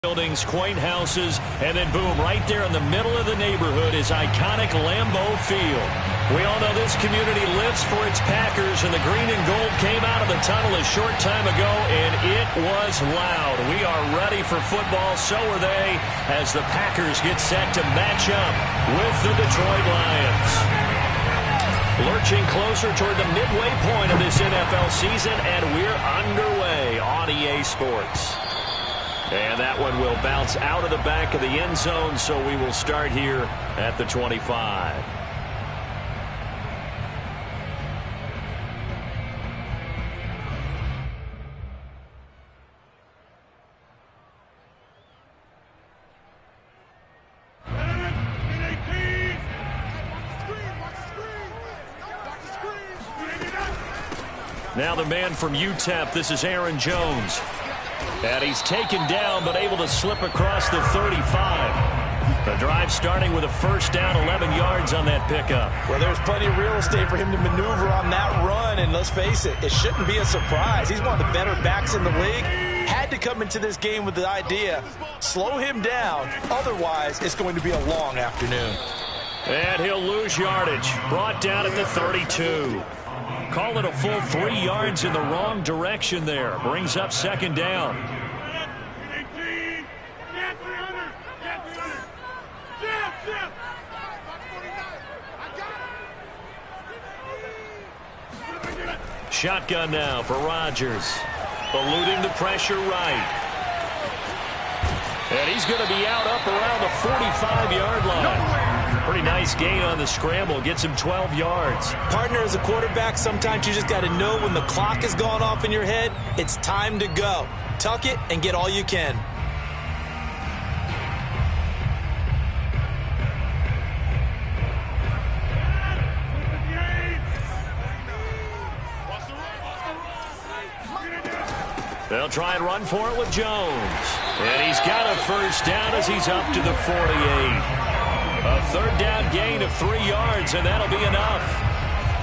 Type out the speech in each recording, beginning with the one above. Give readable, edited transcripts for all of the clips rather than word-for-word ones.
Buildings, quaint houses, and then boom, right there in the middle of the neighborhood is iconic Lambeau Field. We all know this community lives for its Packers, and the green and gold came out of the tunnel a short time ago, and it was loud. We are ready for football, so are they, as the Packers get set to match up with the Detroit Lions. Lurching closer toward the midway point of this NFL season, and we're underway on EA Sports. And that one will bounce out of the back of the end zone, so we will start here at the 25. Now the man from UTEP, this is Aaron Jones. And he's taken down, but able to slip across the 35. The drive starting with a first down, 11 yards on that pickup. Well, there's plenty of real estate for him to maneuver on that run, and let's face it, it shouldn't be a surprise. He's one of the better backs in the league. Had to come into this game with the idea, slow him down, otherwise it's going to be a long afternoon. And he'll lose yardage, brought down at the 32. Call it a full 3 yards in the wrong direction there. Brings up second down. Shotgun now for Rodgers. Eluding the pressure right. And he's going to be out up around the 45-yard line. Pretty nice gain on the scramble. Gets him 12 yards. Partner, as a quarterback, sometimes you just got to know when the clock has gone off in your head, it's time to go. Tuck it and get all you can. They'll try and run for it with Jones. And he's got a first down as he's up to the 48. A third down gain of 3 yards, and that'll be enough.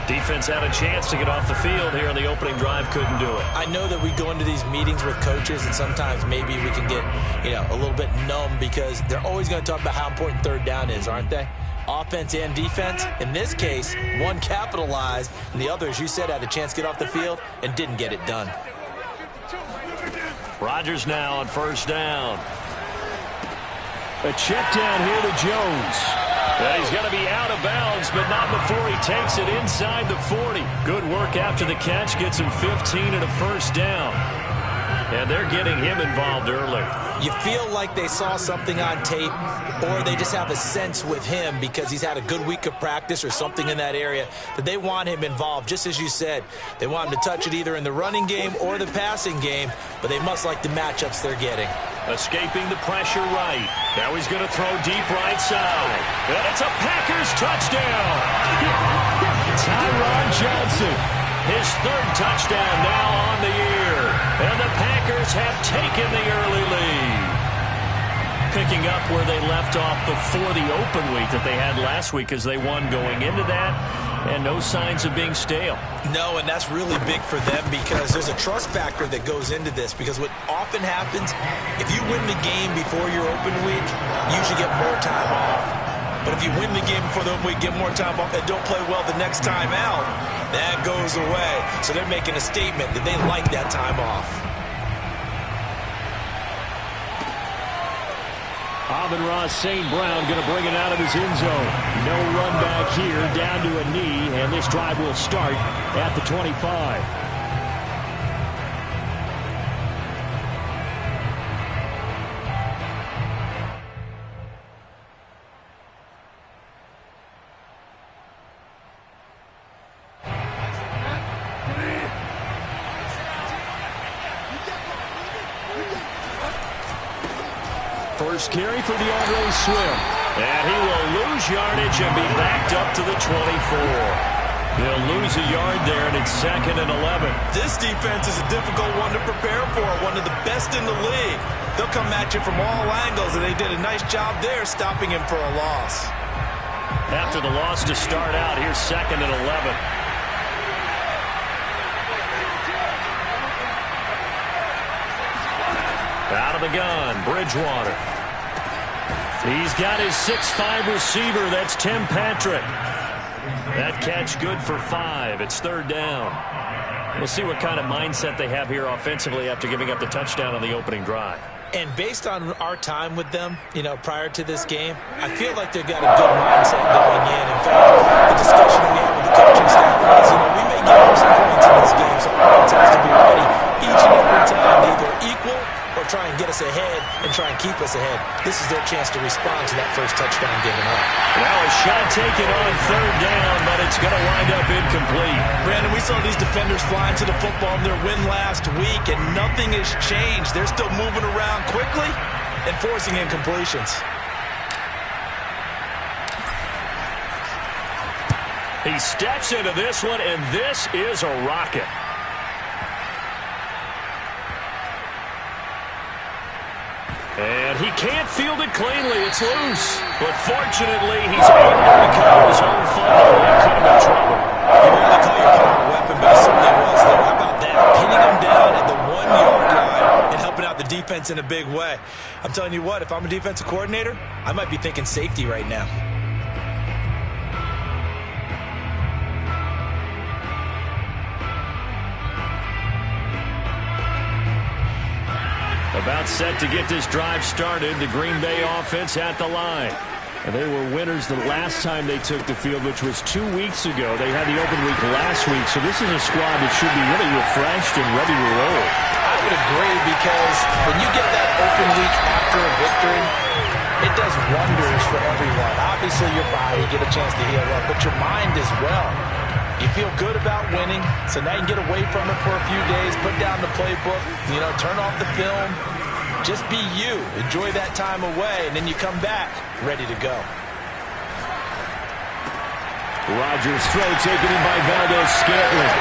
Defense had a chance to get off the field here on the opening drive, couldn't do it. I know that we go into these meetings with coaches, and sometimes maybe we can get, a little bit numb because they're always going to talk about how important third down is, aren't they? Offense and defense. In this case, one capitalized, and the other, as you said, had a chance to get off the field and didn't get it done. Rodgers now on first down. A check down here to Jones. And he's going to be out of bounds, but not before he takes it inside the 40. Good work after the catch. Gets him 15 and a first down. And they're getting him involved early. You feel like they saw something on tape, or they just have a sense with him because he's had a good week of practice or something in that area that they want him involved, just as you said. They want him to touch it either in the running game or the passing game, but they must like the matchups they're getting. Escaping the pressure right. Now he's going to throw deep right side. And it's a Packers touchdown. Tyron Johnson, his third touchdown now on the year. And the Packers have taken the early lead. Picking up where they left off before the open week that they had last week as they won going into that. And no signs of being stale. No, and that's really big for them because there's a trust factor that goes into this. Because what often happens, if you win the game before your open week, you should get more time off. But if you win the game before the open week, get more time off, and don't play well the next time out, that goes away. So they're making a statement that they like that time off. Amon-Ra St. Brown going to bring it out of his end zone. No run back here, down to a knee, and this drive will start at the 25. First carry for DeAndre Swift. And he will lose yardage and be backed up to the 24. He'll lose a yard there, and it's 2nd and 11. This defense is a difficult one to prepare for, one of the best in the league. They'll come at you from all angles, and they did a nice job there stopping him for a loss. After the loss to start out, here's 2nd and 11. Out of the gun, Bridgewater. He's got his 6'5" receiver. That's Tim Patrick. That catch good for 5. It's third down. We'll see what kind of mindset they have here offensively after giving up the touchdown on the opening drive. And based on our time with them, prior to this game, I feel like they've got a good mindset going in. In fact, the discussion we had with the coaching staff was, we may give them some points in this game, so offense has to be ready each and every time to either equal or try and get us ahead and try and keep us ahead. This is their chance to respond to that first touchdown given up. Now a shot taken on third down, but it's going to wind up incomplete. Brandon, we saw these defenders flying to the football in their win last week, and nothing has changed. They're still moving around quickly and forcing incompletions. He steps into this one, and this is a rocket. And he can't field it cleanly. It's loose. But fortunately, he's able to recover his own fumble. That could have been trouble. You rarely call your corner a weapon, but he certainly was there. How about that? Pinning him down at the 1-yard line and helping out the defense in a big way. I'm telling you what, if I'm a defensive coordinator, I might be thinking safety right now. About set to get this drive started. The Green Bay offense at the line. And they were winners the last time they took the field, which was 2 weeks ago. They had the open week last week, so this is a squad that should be really refreshed and ready to roll. I would agree, because when you get that open week after a victory, it does wonders for everyone. Obviously, your body get a chance to heal up, but your mind as well. You feel good about winning, so now you can get away from it for a few days, put down the playbook, turn off the film. Just be you. Enjoy that time away, and then you come back ready to go. Rodgers' throw taken in by Valdez-Scantling.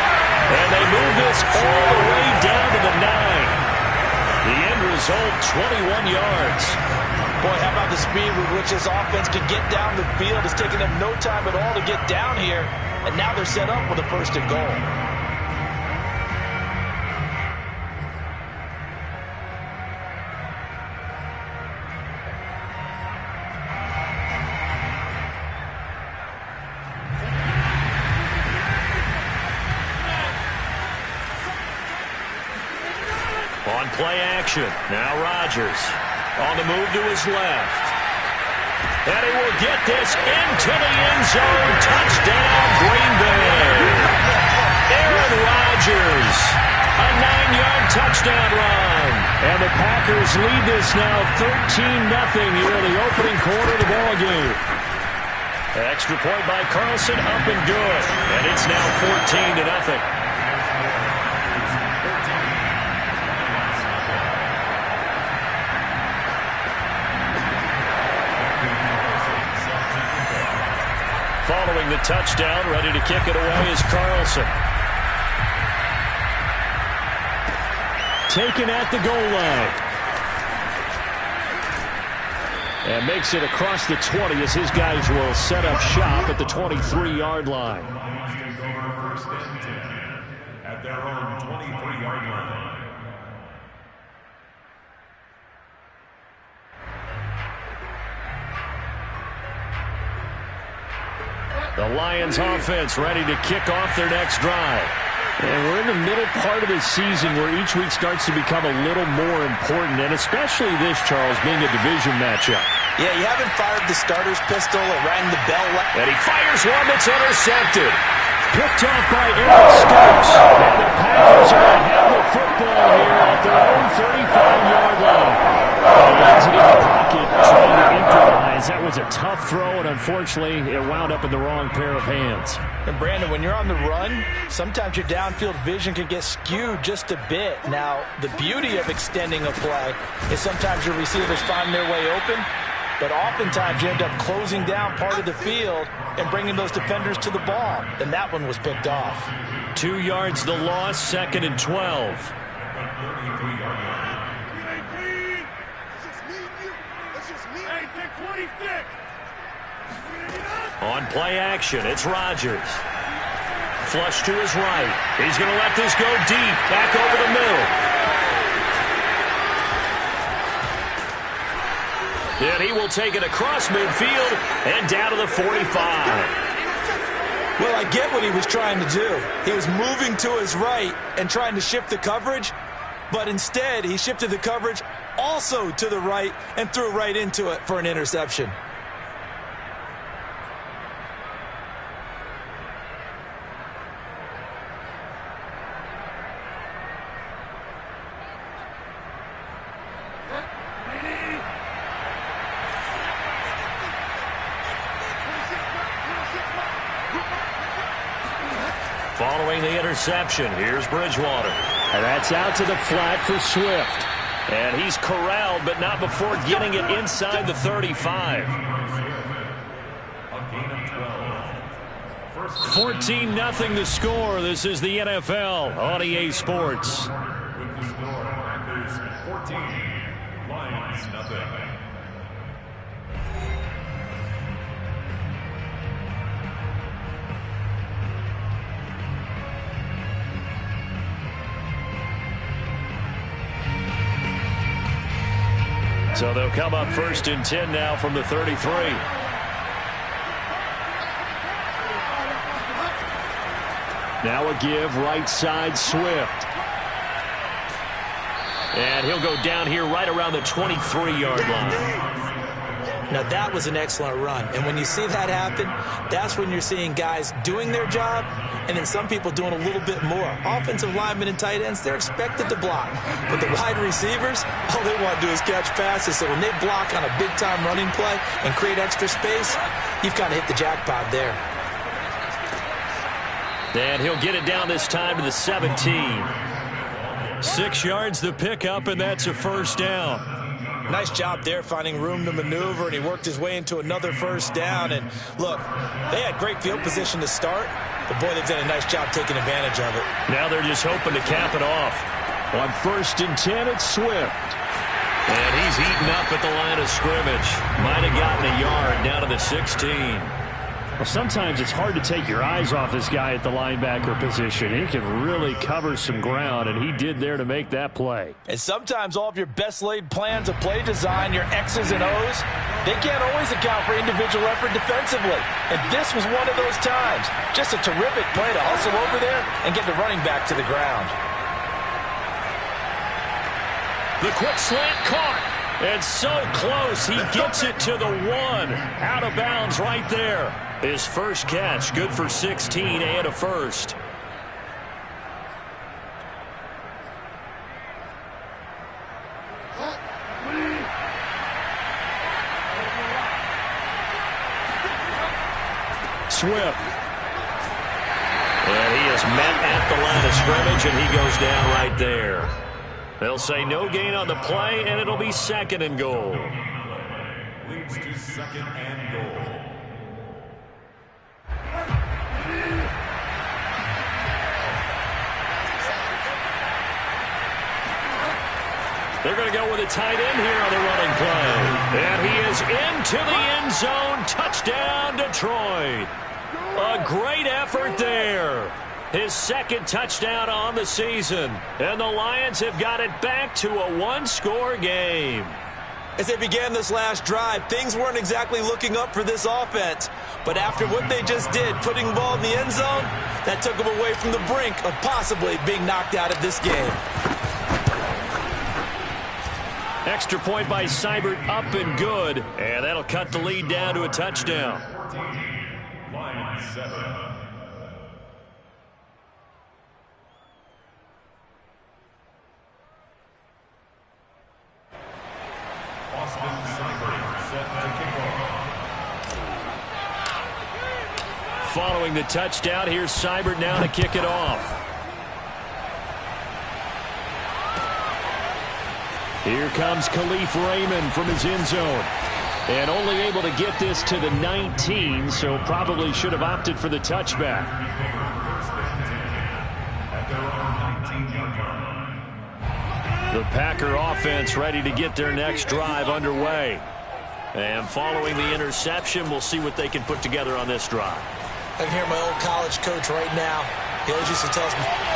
And they move this all the way down to the 9. The end result, 21 yards. Boy, how about the speed with which this offense can get down the field? It's taken them no time at all to get down here, and now they're set up with a first and goal. On play action, now Rodgers on the move to his left. And he will get this into the end zone. Touchdown, Green Bay. Aaron Rodgers, a 9-yard touchdown run. And the Packers lead this now 13-0 here in the opening quarter of the ballgame. Extra point by Carlson, up and good. And it's now 14-0. Following the touchdown, ready to kick it away is Carlson. Taken at the goal line. And makes it across the 20 as his guys will set up shop at the 23-yard line. At their own 23-yard line. The Lions offense ready to kick off their next drive. And we're in the middle part of the season where each week starts to become a little more important, and especially this, Charles, being a division matchup. Yeah, you haven't fired the starter's pistol or rang the bell. And he fires one that's intercepted. Picked off by Eric Stokes. And the Packers are going to have the football here at their own 35-yard line. He lands it in the pocket, trying to improvise. That was a tough throw, and unfortunately, it wound up in the wrong pair of hands. And Brandon, when you're on the run, sometimes your downfield vision can get skewed just a bit. Now, the beauty of extending a play is sometimes your receivers find their way open, but oftentimes you end up closing down part of the field and bringing those defenders to the ball. And that one was picked off. 2 yards the loss, 2nd and 12. On play action, it's Rodgers. Flush to his right. He's going to let this go deep, back over the middle. And he will take it across midfield and down to the 45. Well, I get what he was trying to do. He was moving to his right and trying to shift the coverage, but instead he shifted the coverage also to the right and threw right into it for an interception. Following the interception, here's Bridgewater. And that's out to the flat for Swift. And he's corralled, but not before getting it inside the 35. 14-0 the score. This is the NFL on EA Sports. With the score, Packers 14, Lions nothing. So they'll come up 1st and 10 now from the 33. Now a give right side Swift. And he'll go down here right around the 23-yard line. Now that was an excellent run. And when you see that happen, that's when you're seeing guys doing their job and then some people doing a little bit more. Offensive linemen and tight ends, they're expected to block. But the wide receivers, all they want to do is catch passes. So when they block on a big-time running play and create extra space, you've kind of hit the jackpot there. And he'll get it down this time to the 17. 6 yards the pickup, and that's a first down. Nice job there finding room to maneuver, and he worked his way into another first down. And look, they had great field position to start, but boy, they've done a nice job taking advantage of it. Now they're just hoping to cap it off. On 1st and 10, it's Swift. And he's eaten up at the line of scrimmage. Might have gotten a yard down to the 16. Well, sometimes it's hard to take your eyes off this guy at the linebacker position. He can really cover some ground, and he did there to make that play. And sometimes all of your best laid plans of play design, your X's and O's, they can't always account for individual effort defensively. And this was one of those times. Just a terrific play to hustle over there and get the running back to the ground. The quick slant caught. And so close, he gets it to the 1. Out of bounds right there. His first catch, good for 16 and a first. Swift. And he is met at the line of scrimmage, and he goes down right there. They'll say no gain on the play, and it'll be 2nd and goal. Leads to 2nd and goal. They're going to go with a tight end here on the running play. And he is into the end zone. Touchdown, Detroit. A great effort there. His 2nd touchdown on the season. And the Lions have got it back to a 1-score game. As they began this last drive, things weren't exactly looking up for this offense. But after what they just did, putting the ball in the end zone, that took them away from the brink of possibly being knocked out of this game. Extra point by Seibert, up and good. And that'll cut the lead down to a touchdown. 14, Lions 7. Following the touchdown, here's Seibert now to kick it off. Here comes Khalif Raymond from his end zone. And only able to get this to the 19, so probably should have opted for the touchback. The Packer offense ready to get their next drive underway. And following the interception, we'll see what they can put together on this drive. I can hear my old college coach right now. He always used to tell us,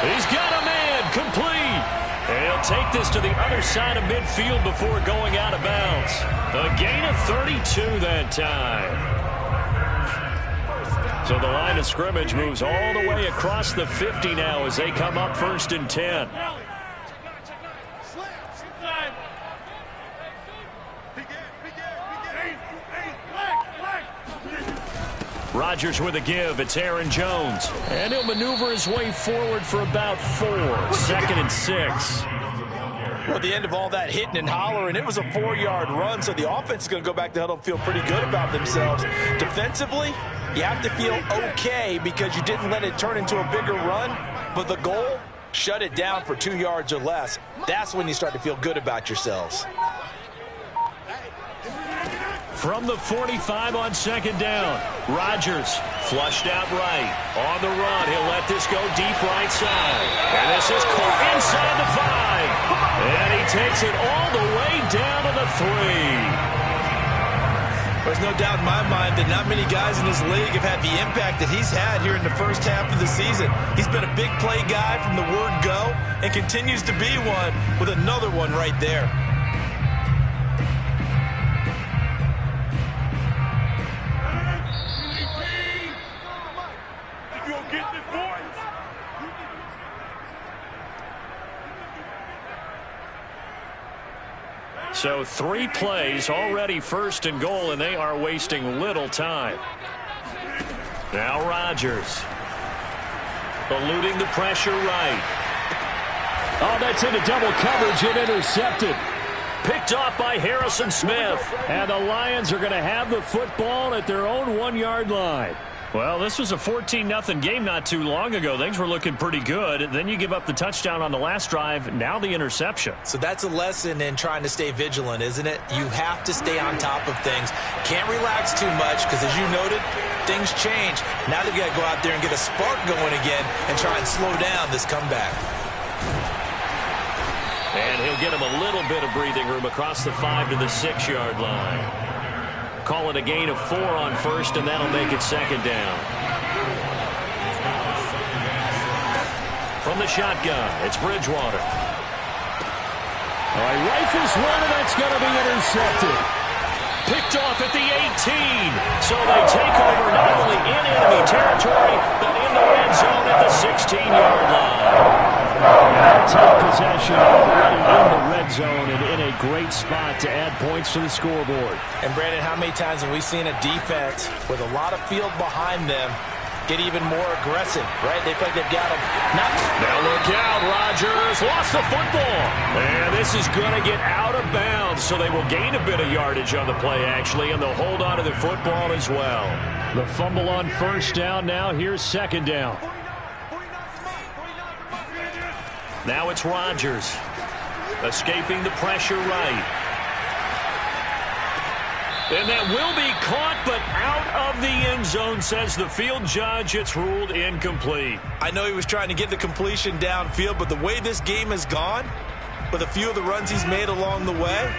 he's got a man complete. And he'll They'll take this to the other side of midfield before going out of bounds. A gain of 32 that time. So the line of scrimmage moves all the way across the 50 now as they come up 1st and 10. Rodgers with a give. It's Aaron Jones. And he'll maneuver his way forward for about 4. 2nd and 6. Well, at the end of all that hitting and hollering, it was a 4-yard run, so the offense is going to go back to huddle and feel pretty good about themselves. Defensively, you have to feel okay because you didn't let it turn into a bigger run, but the goal, shut it down for 2 yards or less. That's when you start to feel good about yourselves. From the 45 on 2nd down, Rodgers flushed out right. On the run, he'll let this go deep right side. And this is caught inside the 5. And he takes it all the way down to the 3. There's no doubt in my mind that not many guys in this league have had the impact that he's had here in the first half of the season. He's been a big play guy from the word go and continues to be one with another one right there. So 3 plays already 1st and goal, and they are wasting little time. Now Rodgers. Eluding the pressure right. Oh, that's into double coverage and intercepted. Picked off by Harrison Smith. And the Lions are going to have the football at their own 1-yard line. Well, this was a 14-0 game not too long ago. Things were looking pretty good. Then you give up the touchdown on the last drive. Now the interception. So that's a lesson in trying to stay vigilant, isn't it? You have to stay on top of things. Can't relax too much because, as you noted, things change. Now they've got to go out there and get a spark going again and try and slow down this comeback. And he'll get him a little bit of breathing room across the 5 to the 6-yard line. Call it a gain of 4 on 1st, and that'll make it 2nd down. From the shotgun, it's Bridgewater. All right, rifles one, and that's going to be intercepted. Picked off at the 18. So they take over not only in enemy territory, but in the red zone at the 16-yard line. Take possession already in the red zone and in a great spot to add points to the scoreboard. And, Brandon, how many times have we seen a defense with a lot of field behind them get even more aggressive, right? They feel like they've got them. Now look out, Rodgers lost the football. And this is going to get out of bounds, so they will gain a bit of yardage on the play, actually, and they'll hold on to the football as well. The fumble on 1st down now. Here's 2nd down. Now it's Rodgers, escaping the pressure right. And that will be caught, but out of the end zone, says the field judge. It's ruled incomplete. I know he was trying to get the completion downfield, but the way this game has gone, with a few of the runs he's made along the way,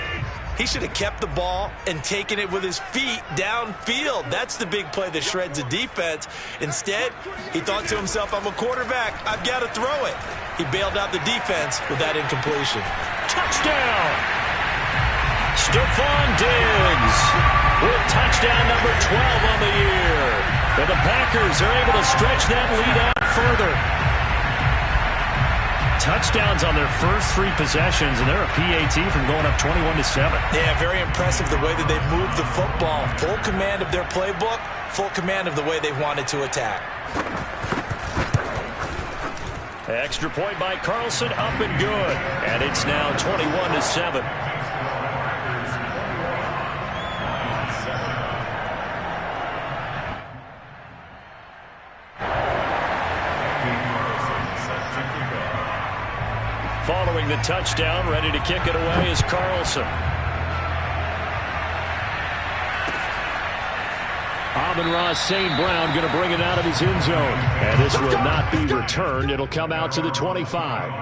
he should have kept the ball and taken it with his feet downfield. That's the big play that shreds a defense. Instead, he thought to himself, I'm a quarterback, I've got to throw it. He bailed out the defense with that incompletion. Touchdown! Stephon Diggs with touchdown number 12 on the year. And the Packers are able to stretch that lead out further. Touchdowns on their first 3 possessions, and they're a PAT from going up 21-7. Yeah, very impressive the way that they've moved the football. Full command of their playbook, full command of the way they wanted to attack. Extra point by Carlson, up and good. And it's now 21-7. Following the touchdown, ready to kick it away is Carlson. Amon-Ra St. Brown going to bring it out of his end zone. And this will not be returned. It'll come out to the 25.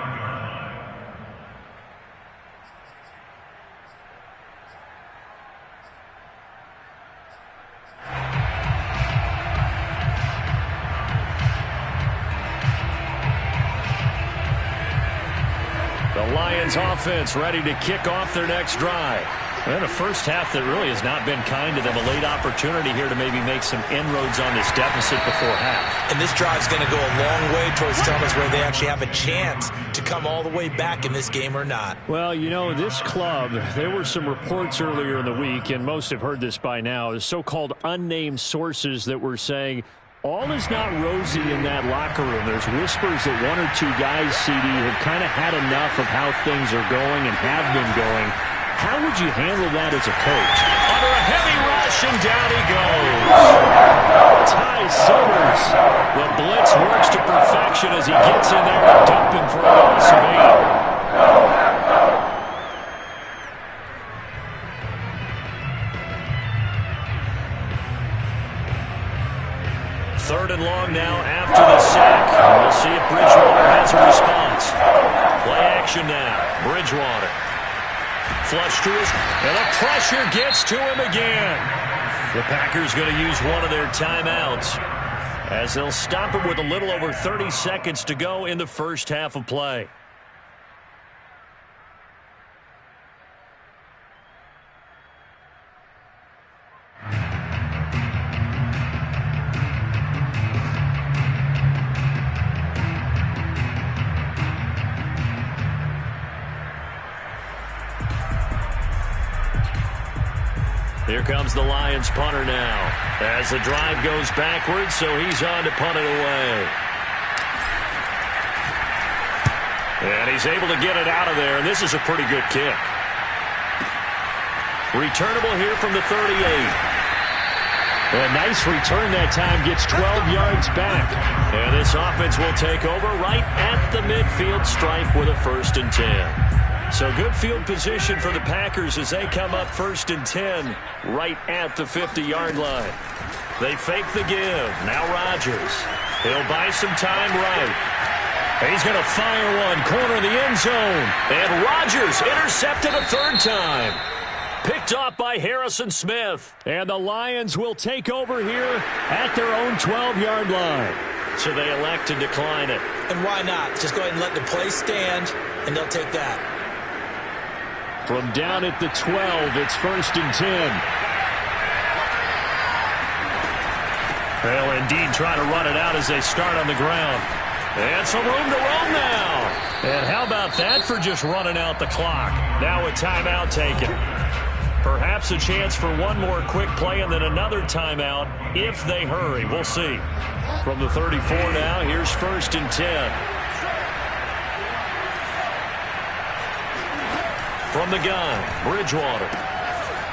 Lions offense ready to kick off their next drive. And a first half that really has not been kind to them. A late opportunity here to maybe make some inroads on this deficit before half. And this drive's going to go a long way towards telling us whether they actually have a chance to come all the way back in this game or not. Well, you know, this club, there were some reports earlier in the week, and most have heard this by now, the so-called unnamed sources that were saying all is not rosy in that locker room. There's whispers that one or two guys, CD, have kind of had enough of how things are going and have been going. How would you handle that as a coach? Under a heavy rush, and down he goes. Ty Summers. The blitz works to perfection as he gets in there and dump him for a loss of 8. Third and long now after the sack. We'll see if Bridgewater has a response. Play action now. Bridgewater. Flush to his, and the pressure gets to him again. The Packers going to use one of their timeouts as they'll stop it with a little over 30 seconds to go in the first half of play. Here comes the Lions punter now as the drive goes backwards, so he's on to punt it away. And he's able to get it out of there, and this is a pretty good kick. Returnable here from the 38. A nice return that time, gets 12 yards back. And this offense will take over right at the midfield stripe with a 1st and 10. So good field position for the Packers as they come up 1st and 10 right at the 50-yard line. They fake the give. Now Rodgers. He'll buy some time right. He's going to fire one. Corner of the end zone. And Rodgers intercepted a 3rd time. Picked off by Harrison Smith. And the Lions will take over here at their own 12-yard line. So they elect to decline it. And why not? Just go ahead and let the play stand, and they'll take that. From down at the 12, it's 1st and 10. They'll indeed try to run it out as they start on the ground. And some room to roam now. And how about that for just running out the clock? Now a timeout taken. Perhaps a chance for one more quick play and then another timeout if they hurry. We'll see. From the 34 now, here's 1st and 10. From the gun, Bridgewater.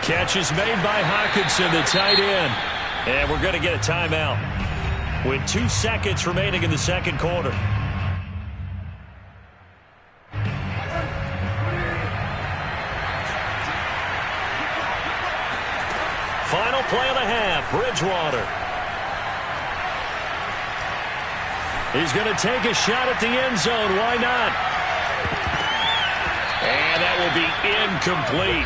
Catch is made by Hockenson, the tight end. And we're going to get a timeout with 2 seconds remaining in the second quarter. Final play of the half, Bridgewater. He's going to take a shot at the end zone. Why not? And that will be incomplete.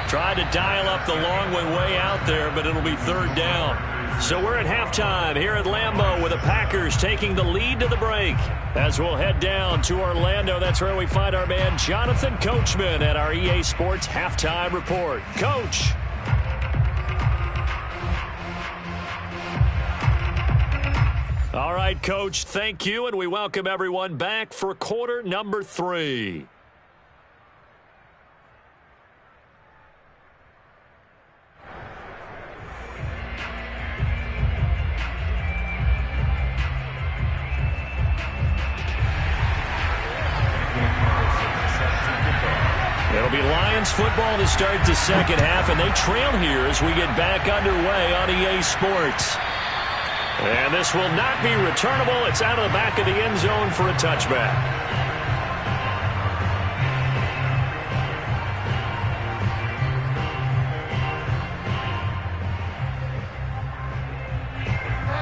Tried to dial up the long way out there, but it'll be 3rd down. So we're at halftime here at Lambeau with the Packers taking the lead to the break. As we'll head down to Orlando, that's where we find our man Jonathan Coachman at our EA Sports Halftime Report. Coach. All right, Coach, thank you, and we welcome everyone back for quarter number 3. It'll be Lions football to start the second half, and they trail here as we get back underway on EA Sports. And this will not be returnable. It's out of the back of the end zone for a touchback.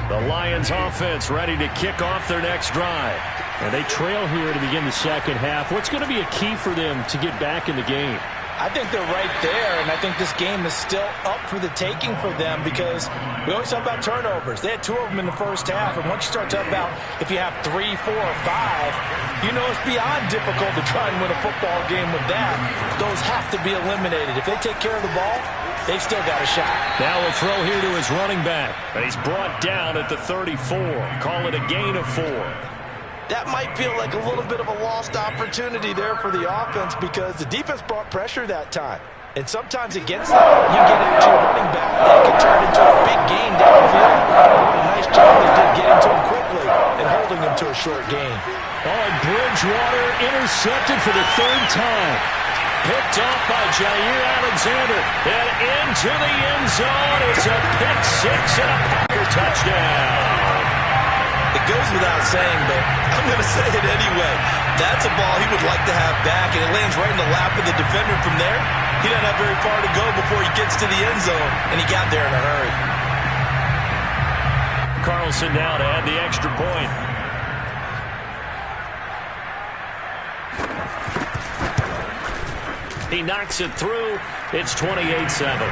The Lions offense ready to kick off their next drive. And they trail here to begin the second half. What's going to be a key for them to get back in the game? I think they're right there, and I think this game is still up for the taking for them because we always talk about turnovers. They had 2 of them in the first half, and once you start talking about if you have 3, 4, or 5, you know it's beyond difficult to try and win a football game with that. Those have to be eliminated. If they take care of the ball, they've still got a shot. Now a throw here to his running back, and he's brought down at the 34. Call it a gain of 4. That might feel like a little bit of a lost opportunity there for the offense because the defense brought pressure that time. And sometimes against that, you get into a running back that can turn into a big gain downfield. What a nice job they did getting to him quickly and holding him to a short gain. And Bridgewater intercepted for the 3rd time. Picked off by Jair Alexander and into the end zone. It's a pick 6 and a Packer touchdown. It goes without saying, but I'm going to say it anyway. That's a ball he would like to have back, and it lands right in the lap of the defender from there. He doesn't have very far to go before he gets to the end zone, and he got there in a hurry. Carlson now to add the extra point. He knocks it through. It's 28-7.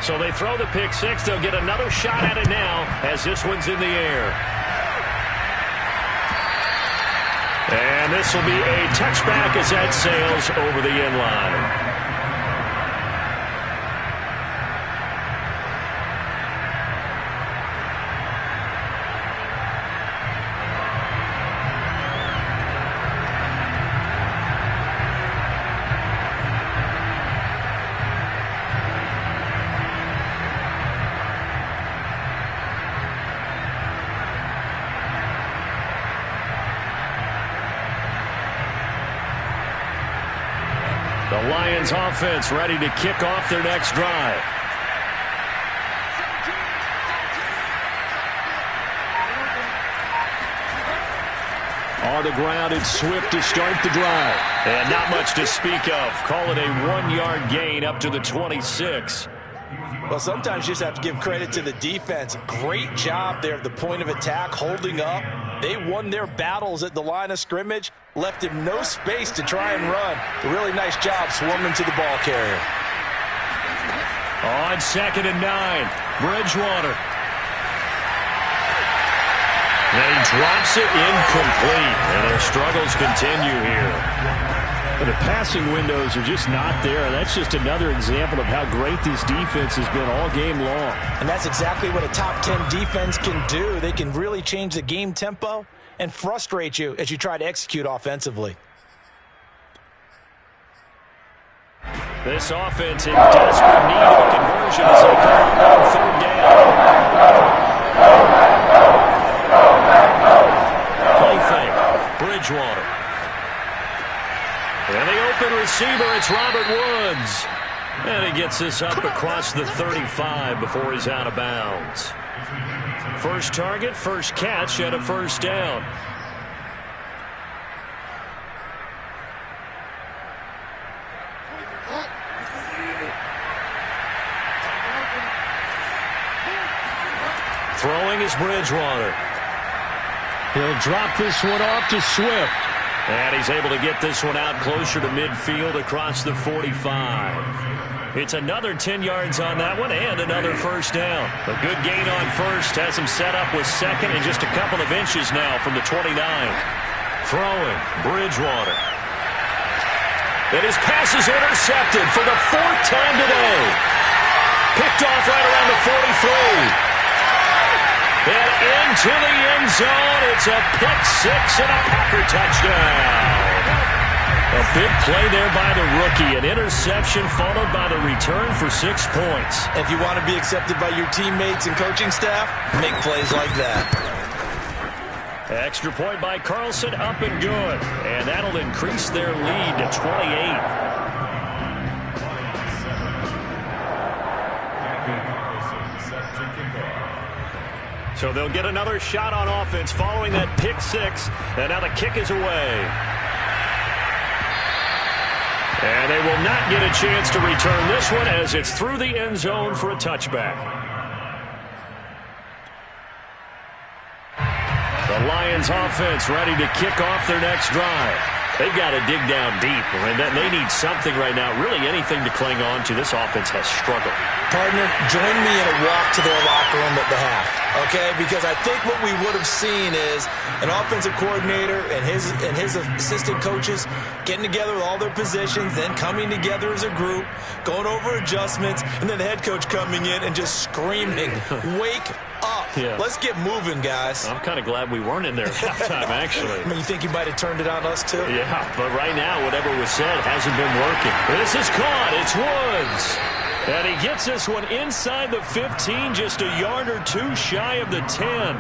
So they throw the pick 6. They'll get another shot at it now as this one's in the air. And this will be a touchback as that sails over the end line. The Lions offense ready to kick off their next drive. On the ground, it's Swift to start the drive. And not much to speak of. Call it a 1-yard gain up to the 26. Well, sometimes you just have to give credit to the defense. Great job there at the point of attack, holding up. They won their battles at the line of scrimmage, left him no space to try and run. A really nice job swarming to the ball carrier. On 2nd and 9, Bridgewater. And he drops it incomplete, and their struggles continue here. The passing windows are just not there. That's just another example of how great this defense has been all game long. And that's exactly what a top 10 defense can do. They can really change the game tempo and frustrate you as you try to execute offensively. This offense in desperate need of a conversion as they come on 3rd down. Play fake. Bridgewater. And the open receiver, it's Robert Woods. And he gets this up across the 35 before he's out of bounds. First target, first catch, and a 1st down. Throwing is Bridgewater. He'll drop this one off to Swift. And he's able to get this one out closer to midfield across the 45. It's another 10 yards on that one and another 1st down. A good gain on 1st has him set up with 2nd and just a couple of inches now from the 29. Throwing, Bridgewater. And his pass is intercepted for the 4th time today. Picked off right around the 43. And into the end zone, it's a pick 6 and a Packer touchdown. A big play there by the rookie. An interception followed by the return for 6 points. If you want to be accepted by your teammates and coaching staff, make plays like that. Extra point by Carlson, up and good. And that'll increase their lead to 28. So they'll get another shot on offense following that pick 6. And now the kick is away. And they will not get a chance to return this one as it's through the end zone for a touchback. The Lions offense ready to kick off their next drive. They've got to dig down deep, and they need something right now, really anything to cling on to. This offense has struggled. Partner, join me in a walk to their locker room at the half, okay? Because I think what we would have seen is an offensive coordinator and his assistant coaches getting together with all their positions, then coming together as a group, going over adjustments, and then the head coach coming in and just screaming, "Wake up. Yeah. Let's get moving, guys." I'm kind of glad we weren't in there at halftime, actually. I mean, you think you might have turned it on us, too? Yeah, but right now, whatever was said hasn't been working. This is caught. It's Woods. And he gets this one inside the 15, just a yard or two shy of the 10.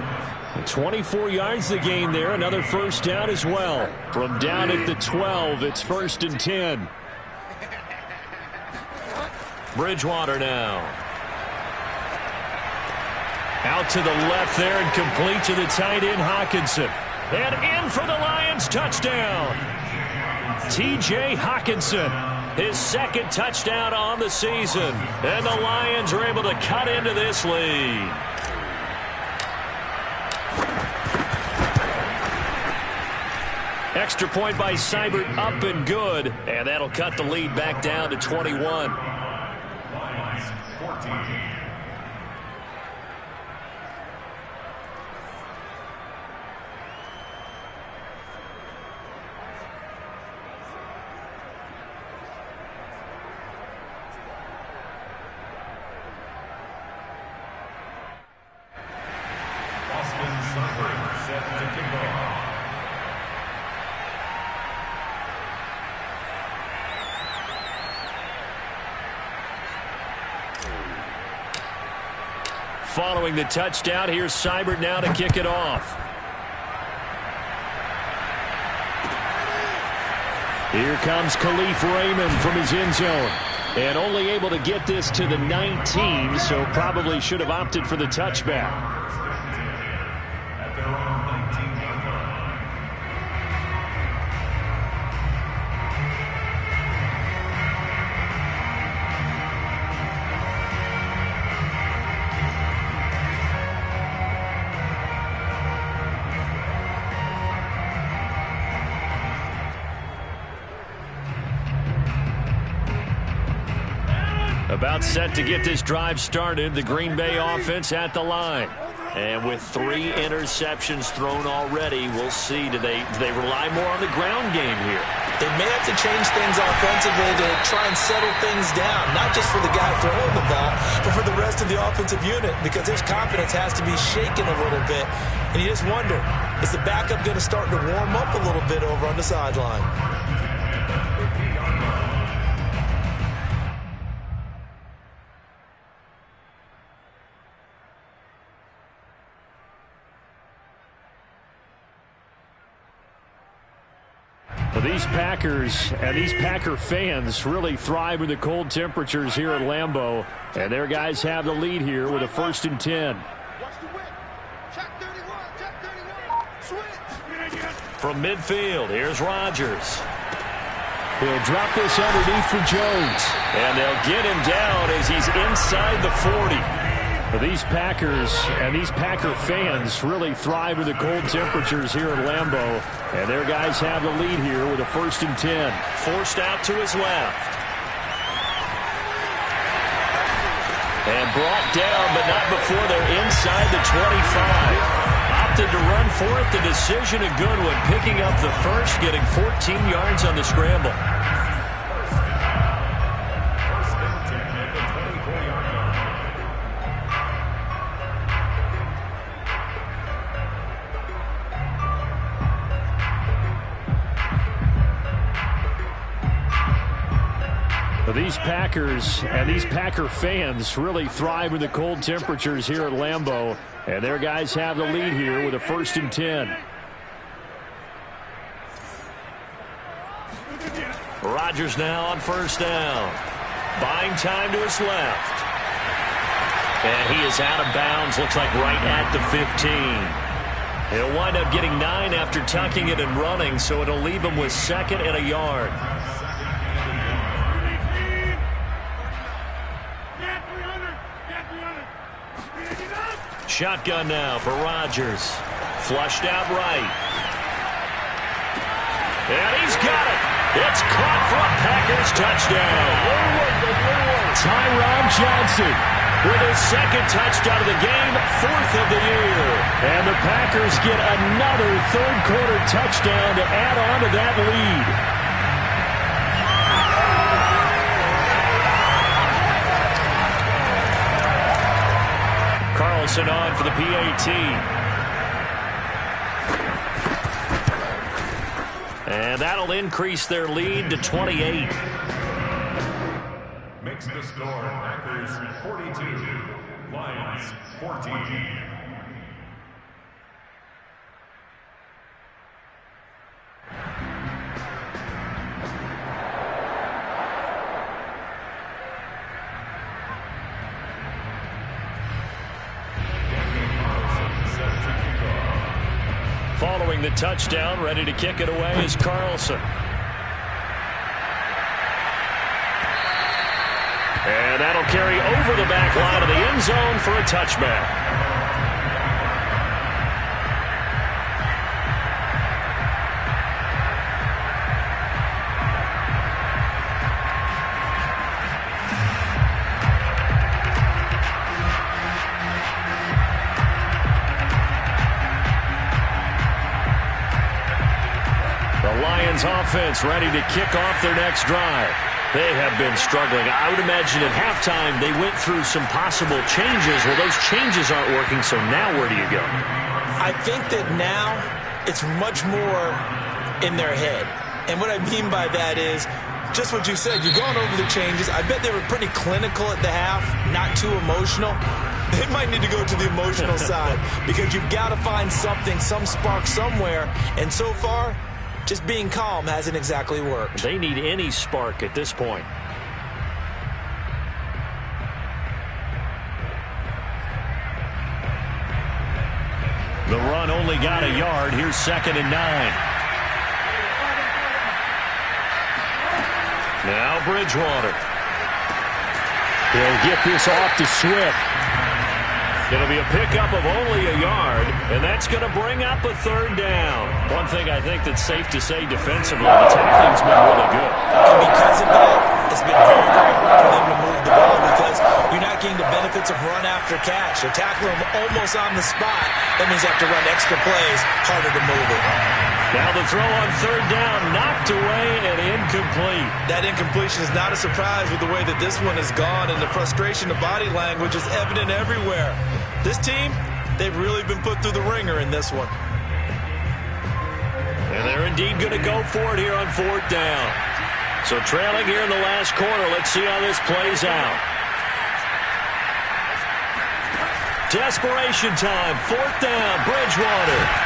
24 yards the gain there. Another first down as well. From down at the 12, it's 1st and 10. Bridgewater now. Out to the left there and complete to the tight end, Hockenson. And in for the Lions, touchdown. T.J. Hockenson, his second touchdown on the season. And the Lions are able to cut into this lead. Extra point by Seibert, up and good. And that'll cut the lead back down to 21. Lions 14. Set to kick off. Following the touchdown, here's Seibert now to kick it off. Here comes Khalif Raymond from his end zone. And only able to get this to the 19, so probably should have opted for the touchback. About set to get this drive started. The Green Bay offense at the line. And with 3 interceptions thrown already, we'll see. Do they rely more on the ground game here? They may have to change things offensively to try and settle things down. Not just for the guy throwing the ball, but for the rest of the offensive unit. Because his confidence has to be shaken a little bit. And you just wonder, is the backup going to start to warm up a little bit over on the sideline? Well, these Packers and these Packer fans really thrive with the cold temperatures here at Lambeau. And their guys have the lead here with a 1st and 10. From midfield, here's Rodgers. He'll drop this underneath for Jones. And they'll get him down as he's inside the 40. Well, these Packers and these Packer fans really thrive with the cold temperatures here at Lambeau. And their guys have the lead here with a 1st and 10. Forced out to his left. And brought down, but not before they're inside the 25. Opted to run for it. The decision a good one. Picking up the first, getting 14 yards on the scramble. These Packers and these Packer fans really thrive with the cold temperatures here at Lambeau. And their guys have the lead here with a 1st and 10. Rodgers now on 1st down. Buying time to his left. And he is out of bounds, looks like right at the 15. He'll wind up getting 9 after tucking it and running, so it'll leave him with 2nd and a yard. Shotgun now for Rodgers. Flushed out right. And he's got it. It's caught for a Packers touchdown. Tyron Johnson with his second touchdown of the game, 4th of the year. And the Packers get another third-quarter touchdown to add on to that lead. Carlson on for the PAT. And that'll increase their lead to 28. Makes the score Packers 42, Lions 14. Following the touchdown, ready to kick it away is Carlson. And that'll carry over the back line of the end zone for a touchback. Offense ready to kick off their next drive. They have been struggling. I would imagine at halftime they went through some possible changes. Well, those changes aren't working, so now where do you go? I think that now it's much more in their head. And what I mean by that is just what you said. You've gone over the changes. I bet they were pretty clinical at the half, not too emotional. They might need to go to the emotional side because you've got to find something, some spark somewhere. And so far, just being calm hasn't exactly worked. They need any spark at this point. The run only got a yard. Here's 2nd and 9. Now Bridgewater. He'll get this off to Swift. It'll be a pickup of only a yard, and that's going to bring up a 3rd down. One thing I think that's safe to say defensively, the tackling's been really good. And because of that, it's been very, very hard for them to move the ball because you're not getting the benefits of run after catch. They're tackling them almost on the spot. That means they have to run extra plays, harder to move it. Now the throw on 3rd down, knocked away and incomplete. That incompletion is not a surprise with the way that this one has gone, and the frustration of body language is evident everywhere. This team, they've really been put through the ringer in this one. And they're indeed going to go for it here on 4th down. So trailing here in the last quarter, let's see how this plays out. Desperation time, 4th down, Bridgewater.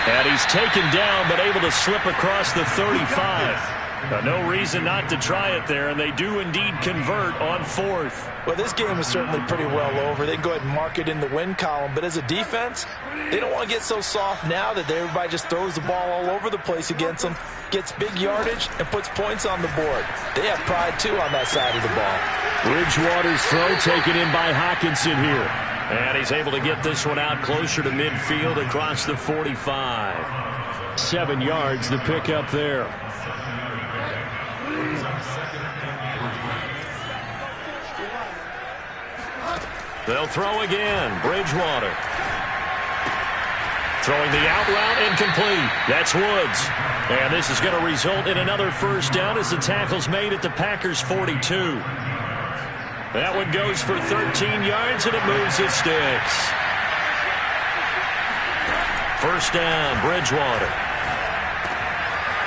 And he's taken down, but able to slip across the 35. No reason not to try it there, and they do indeed convert on 4th. Well, this game is certainly pretty well over. They can go ahead and mark it in the win column, but as a defense, they don't want to get so soft now that everybody just throws the ball all over the place against them, gets big yardage, and puts points on the board. They have pride, too, on that side of the ball. Bridgewater's throw taken in by Hockenson here. And he's able to get this one out closer to midfield across the 45. 7 yards, the pickup there. They'll throw again. Bridgewater. Throwing the out route, incomplete. That's Woods. And this is going to result in another 1st down as the tackle's made at the Packers' 42. That one goes for 13 yards, and it moves his sticks. 1st down, Bridgewater.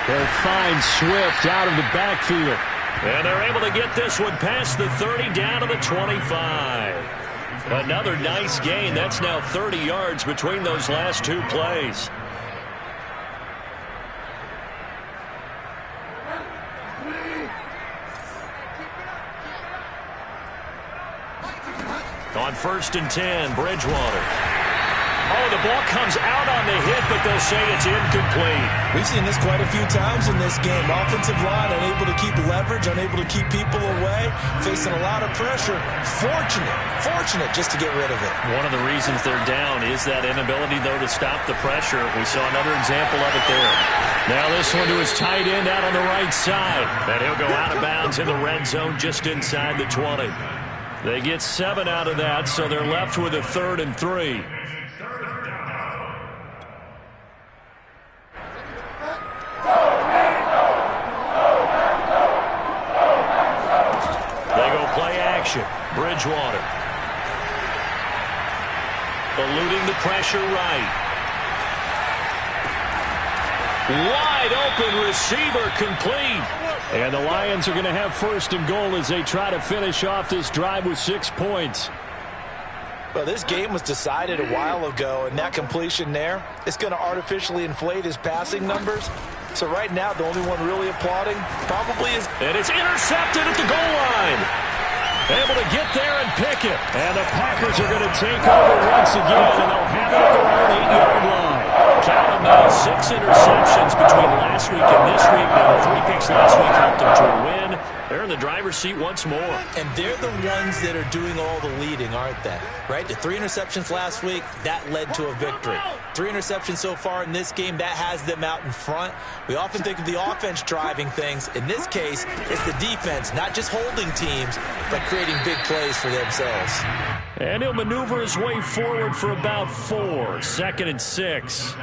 They'll find Swift out of the backfield. And they're able to get this one past the 30 down to the 25. Another nice gain. That's now 30 yards between those last 2 plays. On 1st and 10, Bridgewater. Oh, the ball comes out on the hit, but they'll say it's incomplete. We've seen this quite a few times in this game. Offensive line unable to keep leverage, unable to keep people away, facing a lot of pressure. Fortunate just to get rid of it. One of the reasons they're down is that inability, though, to stop the pressure. We saw another example of it there. Now this one to his tight end out on the right side. And he'll go out of bounds in the red zone just inside the 20. They get 7 out of that, so they're left with a 3rd and 3. Bridgewater. Eluding the pressure right. Wide open receiver complete. And the Lions are going to have 1st and goal as they try to finish off this drive with 6 points. Well, this game was decided a while ago, and that completion there is going to artificially inflate his passing numbers. So right now, the only one really applauding probably is... And it's intercepted at the goal line. Able to get there and pick it. And the Packers are going to take over once again, and they'll have it at their own 8-yard line. Count them now, 6 interceptions between last week and this week. Now, the 3 picks last week helped them to a win. They're in the driver's seat once more. And they're the ones that are doing all the leading, aren't they? Right? The 3 interceptions last week, that led to a victory. 3 interceptions so far in this game, that has them out in front. We often think of the offense driving things. In this case, it's the defense, not just holding teams, but creating big plays for themselves. And he'll maneuver his way forward for about 4. 2nd and 6.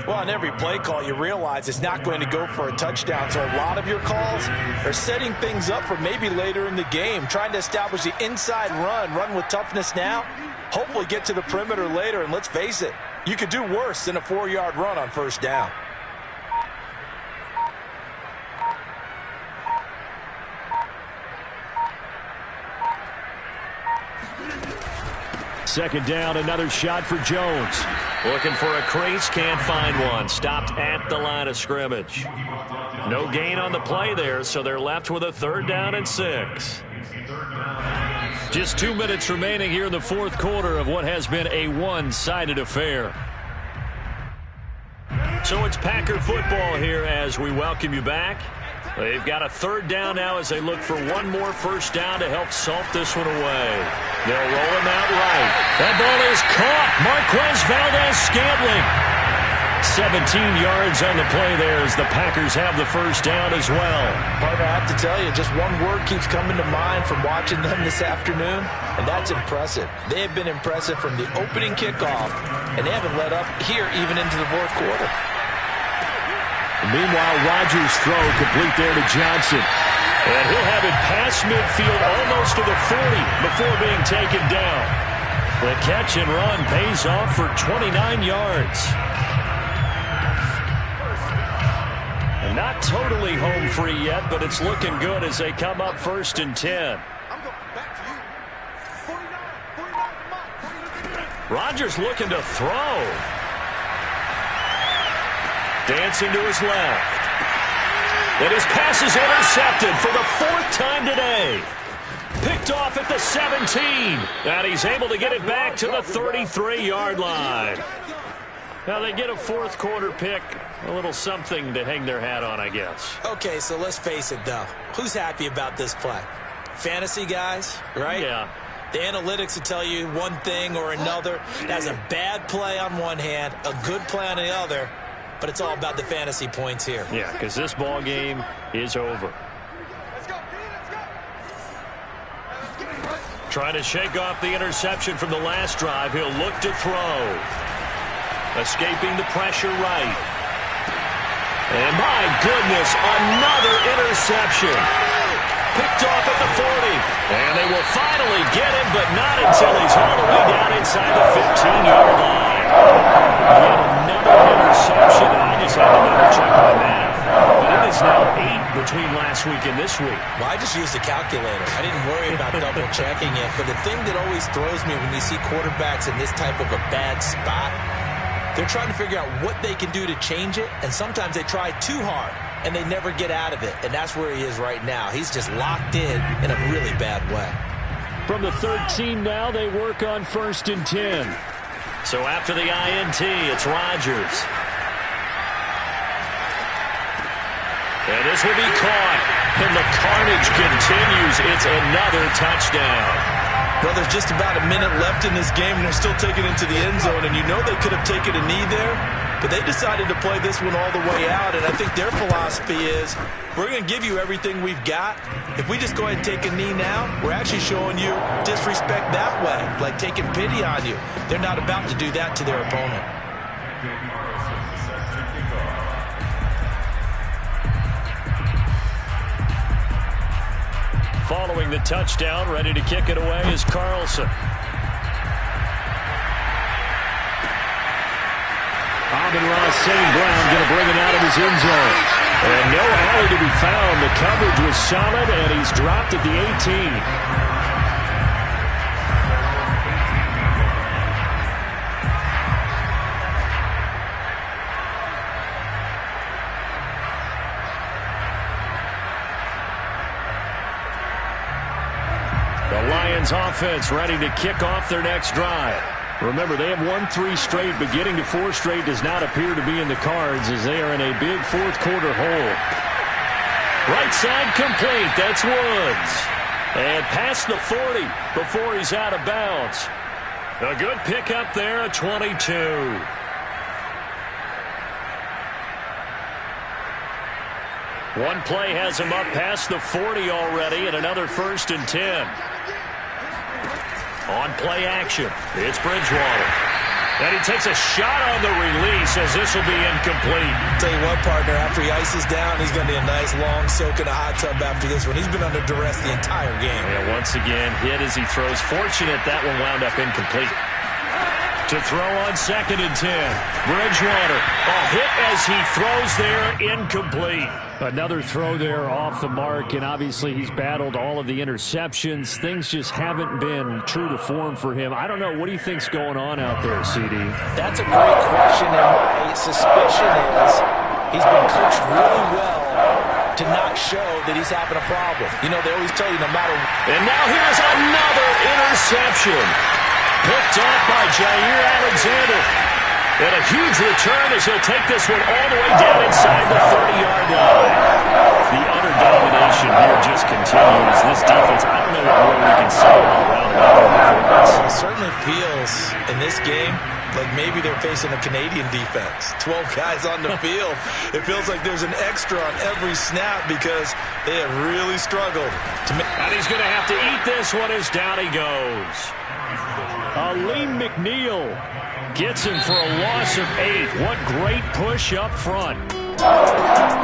Well, on every play call, you realize it's not going to go for a touchdown. So a lot of your calls are setting things up for maybe later in the game, trying to establish the inside run with toughness now, hopefully get to the perimeter later. And let's face it, you could do worse than a 4-yard run on 1st down. Second down, another shot for Jones. Looking for a crease, can't find one. Stopped at the line of scrimmage. No gain on the play there, so they're left with a 3rd down and 6. Just 2 minutes remaining here in the 4th quarter of what has been a one-sided affair. So it's Packer football here as we welcome you back. They've got a 3rd down now as they look for one more 1st down to help salt this one away. They'll roll him out right. That ball is caught. Marquez Valdez-Scantling. 17 yards on the play there as the Packers have the 1st down as well. Partner, I have to tell you, just one word keeps coming to mind from watching them this afternoon, and that's impressive. They have been impressive from the opening kickoff, and they haven't let up here even into the 4th quarter. Meanwhile, Rodgers' throw complete there to Johnson. And he'll have it past midfield almost to the 40 before being taken down. The catch and run pays off for 29 yards. And not totally home free yet, but it's looking good as they come up 1st and 10. Rodgers looking to throw. Dancing to his left. And his pass is intercepted for the 4th time today. Picked off at the 17. And he's able to get it back to the 33-yard line. Now they get a 4th quarter pick. A little something to hang their hat on, I guess. Okay, so let's face it, though. Who's happy about this play? Fantasy guys, right? Yeah. The analytics will tell you one thing or another. That's a bad play on one hand, a good play on the other. But it's all about the fantasy points here. Yeah, because this ball game is over. Trying to shake off the interception from the last drive. He'll look to throw. Escaping the pressure right. And my goodness, another interception. Picked off at the 40. And they will finally get him, but not until he's all the way down inside the 15-yard line. Yet another interception, and I just had to double-check my math. But it is now 8 between last week and this week. Well, I just used a calculator. I didn't worry about double-checking it. But the thing that always throws me when you see quarterbacks in this type of a bad spot, they're trying to figure out what they can do to change it, and sometimes they try too hard, and they never get out of it. And that's where he is right now. He's just locked in a really bad way. From the 13 now, they work on 1st and 10. So after the INT, it's Rodgers. And this will be caught. And the carnage continues. It's another touchdown. Well, there's just about a minute left in this game, and they're still taking it to the end zone. And you know they could have taken a knee there, but they decided to play this one all the way out. And I think their philosophy is, we're going to give you everything we've got. If we just go ahead and take a knee now, we're actually showing you disrespect that way, like taking pity on you. They're not about to do that to their opponent. Following the touchdown, ready to kick it away is Carlson. Amon-Ra St. Brown going to bring it out of his end zone. And no alley to be found. The coverage was solid, and he's dropped at the 18. The Lions offense ready to kick off their next drive. Remember, they have won 3 straight, but getting to 4 straight does not appear to be in the cards as they are in a big fourth-quarter hole. Right side complete. That's Woods. And past the 40 before he's out of bounds. A good pickup there at 22. One play has him up past the 40 already, and another 1st and 10. On play action, it's Bridgewater. And he takes a shot on the release as this will be incomplete. Tell you what, partner, after he ices down, he's going to be a nice long soak in a hot tub after this one. He's been under duress the entire game. Yeah, once again, hit as he throws. Fortunate that one wound up incomplete. To throw on 2nd and 10. Bridgewater, a hit as he throws there, incomplete. Another throw there off the mark, and obviously he's battled all of the interceptions. Things just haven't been true to form for him. I don't know. What do you think's going on out there, CD? That's a great question, and my suspicion is he's been coached really well to not show that he's having a problem. You know, they always tell you no matter. And now here's another interception. Picked off by Jair Alexander. And a huge return as he'll take this one all the way down inside the 30-yard line. The utter domination here just continues. This defense, I don't know what more we can say all around about their performance. It certainly feels in this game like maybe they're facing a Canadian defense. 12 guys on the field. It feels like there's an extra on every snap because they have really struggled. And he's going to have to eat this one as down he goes. Aleem McNeil gets him for a loss of 8. What great push up front.